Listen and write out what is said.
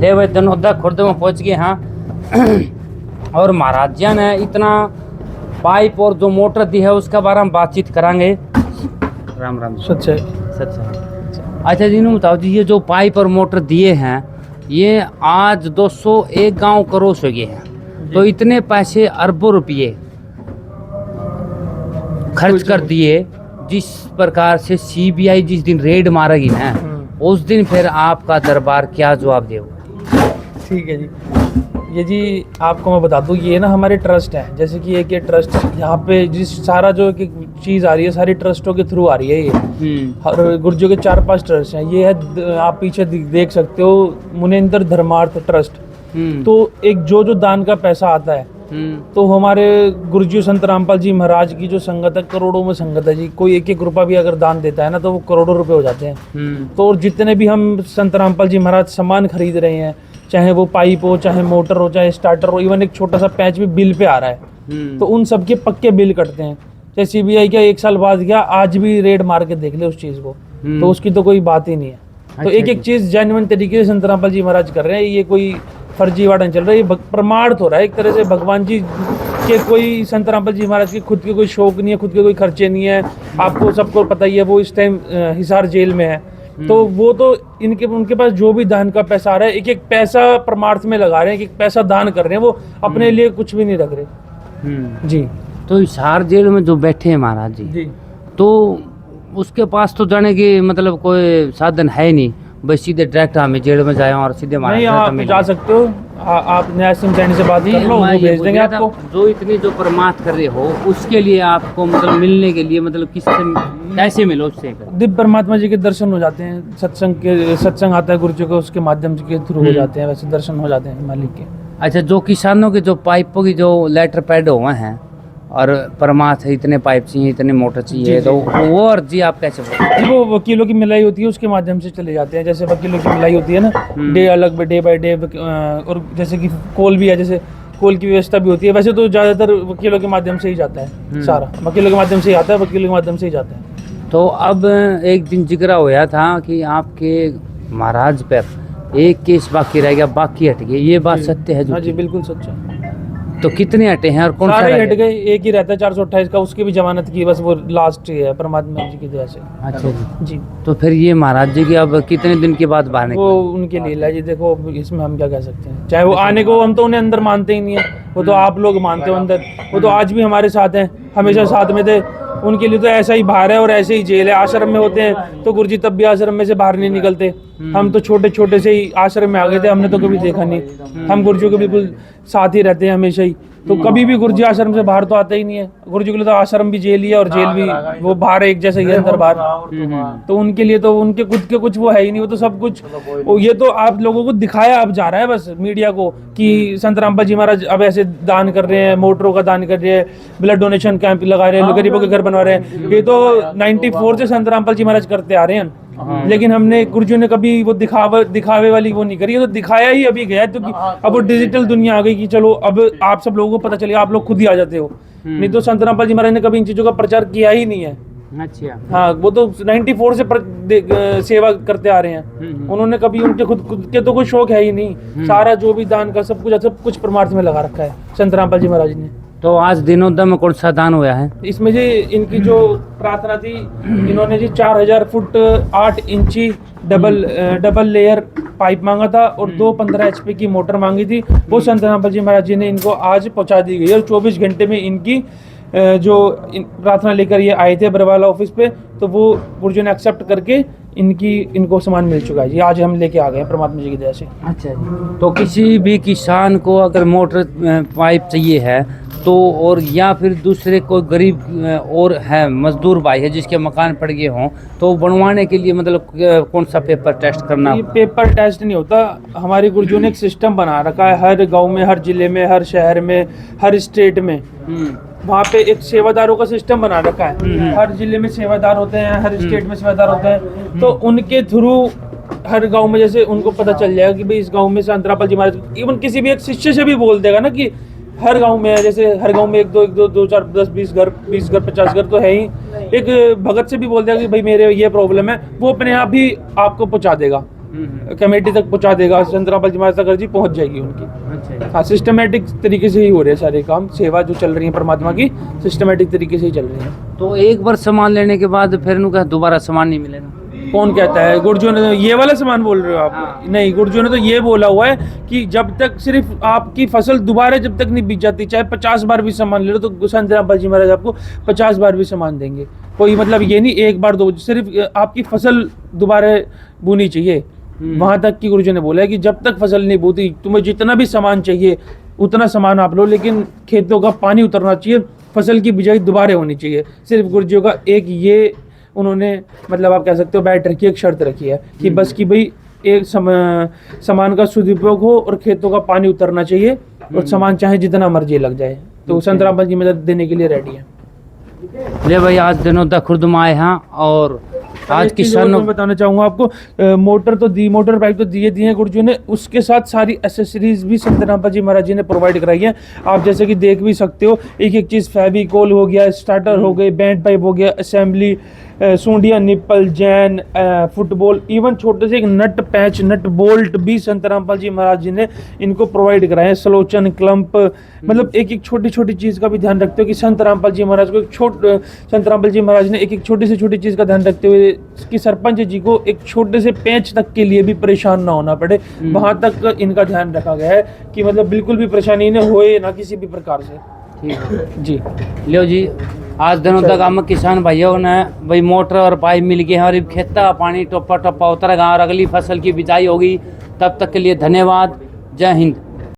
ले हुए धनौदा खुर्द में पहुंच गए हाँ। और महाराज जी ने इतना पाइप और जो मोटर दी है उसके बारे में बातचीत करांगे। राम राम। सच है। सच है। अच्छा जी इन्होंने बताओ जी, ये जो पाइप और मोटर दिए हैं ये आज 201 गांव क्रॉस हो गए हैं, तो इतने पैसे अरबों रुपये खर्च कर दिए। जिस प्रकार से सीबीआई जिस दिन रेड मारेगी ना उस दिन फिर आपका दरबार क्या जवाब देगा? ठीक है जी। ये जी आपको मैं बता दूं, ये ना हमारे ट्रस्ट है, जैसे कि एक ये ट्रस्ट यहाँ पे जिस सारा जो एक चीज़ आ रही है सारी ट्रस्टों के थ्रू आ रही है ये। हर गुर्जों के 4-5 ट्रस्ट हैं। ये है आप पीछे देख सकते हो मुनेंद्र धर्मार्थ ट्रस्ट। तो एक जो दान का पैसा आता है तो हमारे गुरुजी संत रामपाल जी महाराज की जो संगत है करोड़ों में संगत है जी। कोई 1-1 रुपया भी अगर दान देता है ना तो वो करोड़ों रुपए हो जाते हैं। तो और जितने भी हम संत रामपाल जी महाराज सामान खरीद रहे हैं, चाहे वो पाइप हो, चाहे मोटर हो, चाहे स्टार्टर हो, इवन एक छोटा सा पैच भी बिल पे आ रहा है, तो उन सब के पक्के बिल कटते हैं। चाहे सीबीआई का 1 साल बाद गया, आज भी रेड मार के देख ले उस चीज़ को, तो उसकी तो कोई बात ही नहीं है। तो एक चीज़ जेन्युइन तरीके से संत रामपाल जी महाराज कर रहे हैं, ये कोई फर्जीवाड़ा चल रहा है, ये प्रमाणित हो रहा है एक तरह से। भगवान जी के कोई संत रामपाल जी महाराज के खुद के कोई शौक नहीं है, खुद के कोई खर्चे नहीं है। आपको सबको पता ही है वो इस टाइम हिसार जेल में है, तो वो तो उनके पास जो भी दान का पैसा आ रहा है, एक पैसा परमार्थ में लगा रहे हैं, एक पैसा दान कर रहे हैं, वो अपने लिए कुछ भी नहीं रख रहे जी। तो हिसार जेल में जो बैठे हैं महाराज जी तो उसके पास तो जाने की मतलब कोई साधन है नहीं, बस सीधे डायरेक्ट हमें जेल में जाए और सीधे नहीं आप जा सकते हो, आप न्याय सिंह सैनी से बात कर लो, वो भेज देंगे आपको। जो इतनी जो परमार्थ कर रहे हो उसके लिए आपको मतलब मिलने के लिए मतलब कैसे मिलो उससे? दिव्य परमात्मा जी के दर्शन हो जाते हैं, सत्संग आता है गुरु जी को, उसके माध्यम के थ्रू हो जाते हैं, वैसे दर्शन हो जाते हैं मालिक के। अच्छा, जो किसानों के जो पाइपों की जो लेटर पैड हुए हैं और परमार्थ इतने पाइप चाहिए, इतने मोटर चाहिए, तो वो अर्जी आप कैसे बोलते? जी वो वकीलों की मिलाई होती है, उसके माध्यम से चले जाते हैं। जैसे वकीलों की मिलाई होती है ना, डे बाय डे, और जैसे कि कॉल भी है, जैसे कॉल की व्यवस्था भी होती है। वैसे तो ज़्यादातर वकीलों के माध्यम से ही जाता है, सारा वकीलों के माध्यम से ही आता है, वकीलों के माध्यम से ही जाता है। तो अब एक दिन जिक्र होया था कि आपके महाराज पर एक केस बाकी रह गया, बाकी हट गए, ये बात सत्य है? हाँ जी बिल्कुल सच है। तो कितने हटे हैं और कौन सा? सारे हट गए, एक ही रहता है 428 का, उसकी भी जमानत की, बस वो लास्ट ही है परमात्मा जी की दया से। अच्छा जी। तो फिर ये महाराज जी की अब कितने दिन के बाद बाहर वो उनके लीला जी, देखो इसमें हम क्या कह सकते हैं। चाहे वो आने को, हम तो उन्हें अंदर मानते ही नहीं है, वो तो आप लोग मानते हो अंदर, वो तो आज भी हमारे साथ हैं, हमेशा साथ में थे। उनके लिए तो ऐसा ही बाहर है और ऐसे ही जेल है। आश्रम में होते हैं तो गुरुजी तब भी आश्रम में से बाहर नहीं निकलते। हम तो छोटे छोटे से ही आश्रम में आ गए थे, हमने तो कभी देखा नहीं। हम गुरुजी के बिल्कुल साथ ही रहते हैं हमेशा ही, तो कभी भी गुरुजी आश्रम से बाहर तो आते ही नहीं है। गुरुजी के लिए तो आश्रम भी जेल ही है और जेल भी वो बाहर एक जैसा ही है, अंदर बाहर। तो उनके लिए तो उनके खुद के कुछ वो है ही नहीं, वो तो सब कुछ ये तो आप लोगों को दिखाया अब जा रहा है बस मीडिया को कि संत रामपाल जी महाराज अब ऐसे दान कर रहे हैं, मोटरों का दान कर रहे हैं, ब्लड डोनेशन कैंप लगा रहे हैं, गरीबों के घर बनवा रहे हैं। ये तो 94 से संत रामपाल जी महाराज करते आ रहे हैं, लेकिन हमने गुरुजी ने कभी वो दिखावे वाली वो नहीं करी। तो दिखाया ही अभी गया क्योंकि अब वो डिजिटल दुनिया आ गई कि चलो अब आप सब लोगों को पता चलेगा, आप लोग खुद ही आ जाते हो। नहीं तो संत रामपाल जी महाराज ने कभी इन चीजों का प्रचार किया ही नहीं है। अच्छा। हाँ, वो तो 94 से सेवा करते आ रहे हैं। उन्होंने कभी उनके खुद के तो कोई शौक है ही नहीं। सारा जो भी दान का सब कुछ परमार्थ में लगा रखा है संत रामपाल जी महाराज ने। तो आज दिनों में कौन सा दान हुआ है? इसमें जी इनकी जो प्रार्थना थी, इन्होंने जी 4000 फुट 8 इंची डबल लेयर पाइप मांगा था और 2 15 HP की मोटर मांगी थी। वो संत रामपाल जी महाराज जी ने इनको आज पहुंचा दी गई और 24 घंटे में इनकी जो प्रार्थना लेकर ये आए थे बरवाला ऑफिस पे, तो वो गुरुजी ने एक्सेप्ट करके इनको सामान मिल चुका है जी। आज हम लेके आ गए हैं परमात्मा जी की दया से। अच्छा जी। तो किसी भी किसान को अगर मोटर पाइप चाहिए है तो, और या फिर दूसरे कोई गरीब और है मजदूर भाई है जिसके मकान पड़ गए हों, तो बनवाने के लिए मतलब कौन सा पेपर टेस्ट करना? ये पेपर टेस्ट नहीं होता, हमारे गुरुजी ने एक सिस्टम बना रखा है। हर गांव में, हर जिले में, हर शहर में, हर स्टेट में वहाँ पे एक सेवादारों का सिस्टम बना रखा है। हर जिले में सेवादार होते हैं, हर स्टेट में सेवादार होते हैं। तो उनके थ्रू हर गांव में जैसे उनको पता चल जाएगा कि भाई इस गांव में संत रामपाल जी महाराज, इवन किसी भी एक शिष्य से भी बोल देगा ना कि हर गांव में है, जैसे हर गांव में 1 2 4 10 20 घर 50 घर तो है ही। एक भगत से भी बोल देगा कि भाई मेरे ये प्रॉब्लम है, वो अपने आप ही आपको पहुंचा देगा। कमेटी तक पहुंचा देगा, संतराम जी महाराज तक अर्जी पहुंच जाएगी उनकी। अच्छा हाँ, सिस्टमेटिक तरीके से ही हो रहे हैं सारे काम, सेवा जो चल रही है परमात्मा की सिस्टमेटिक तरीके से ही चल रही है। तो एक बार सामान लेने के बाद फिर उनका दोबारा सामान नहीं मिलेगा? कौन कहता है? गुरुजों ने ये वाला सामान बोल रहे हो आप? हाँ। नहीं, गुरुजों ने तो ये बोला हुआ है कि जब तक सिर्फ आपकी फसल दोबारा जब तक नहीं बीज जाती, चाहे 50 बार भी सामान ले लो, तो संत रामपाल जी महाराज आपको 50 बार भी सामान देंगे। कोई मतलब ये नहीं एक बार दो, सिर्फ आपकी फसल दोबारा बोनी चाहिए, वहां तक की गुरुजों ने बोला है कि जब तक फसल नहीं बोती, तुम्हें जितना भी सामान चाहिए उतना सामान आप लो, लेकिन खेतों का पानी उतरना चाहिए, फसल की बिजाई दोबारा होनी चाहिए। सिर्फ गुरुजियों का एक ये उन्होंने मतलब आप कह सकते हो बैठ रखी है, एक शर्त रखी है कि बस कि भाई एक सामान का सदुपयोग हो और खेतों का पानी उतरना चाहिए, और सामान चाहे जितना मर्जी लग जाए, तो संत रामपाल जी मदद देने के लिए रेडी है। ले भाई, आज दिनों तक खुर्द आए हैं और आज किसानों मैं बताना चाहूंगा आपको, मोटर तो दी, मोटर पाइप तो दिए हैं गुरुजी ने, उसके साथ सारी एसेसरीज भी संत रामपाल जी महाराज जी ने प्रोवाइड कराई है। आप जैसे कि देख भी सकते हो, एक एक चीज़, फेविकोल हो गया, स्टार्टर हो गए, बैंड पाइप हो गया, असेंबली, सूंडिया, निप्पल, जैन, फुटबॉल, इवन छोटे से एक नट पैच, नट बोल्ट भी संत रामपाल जी महाराज जी ने इनको प्रोवाइड कराए हैं। सलोचन, क्लम्प, मतलब एक एक छोटी छोटी चीज़ का भी ध्यान रखते हो कि संत रामपाल जी महाराज को संत रामपाल जी महाराज ने एक एक छोटी से छोटी चीज़ का ध्यान रखते हुए कि सरपंच जी को एक छोटे से पेंच तक के लिए भी परेशान ना होना पड़े, वहां तक इनका ध्यान रखा गया है कि मतलब बिल्कुल भी परेशानी न होए ना किसी भी प्रकार से। ठीक है जी, लियो जी, आज दिनों तक हम किसान भाइयों ने भाई मोटर और पाइप मिल गए हैं और अब खेत का पानी टप्पा टप्पा उतरेगा और अगली फसल की बिजाई होगी। तब तक के लिए धन्यवाद। जय हिंद।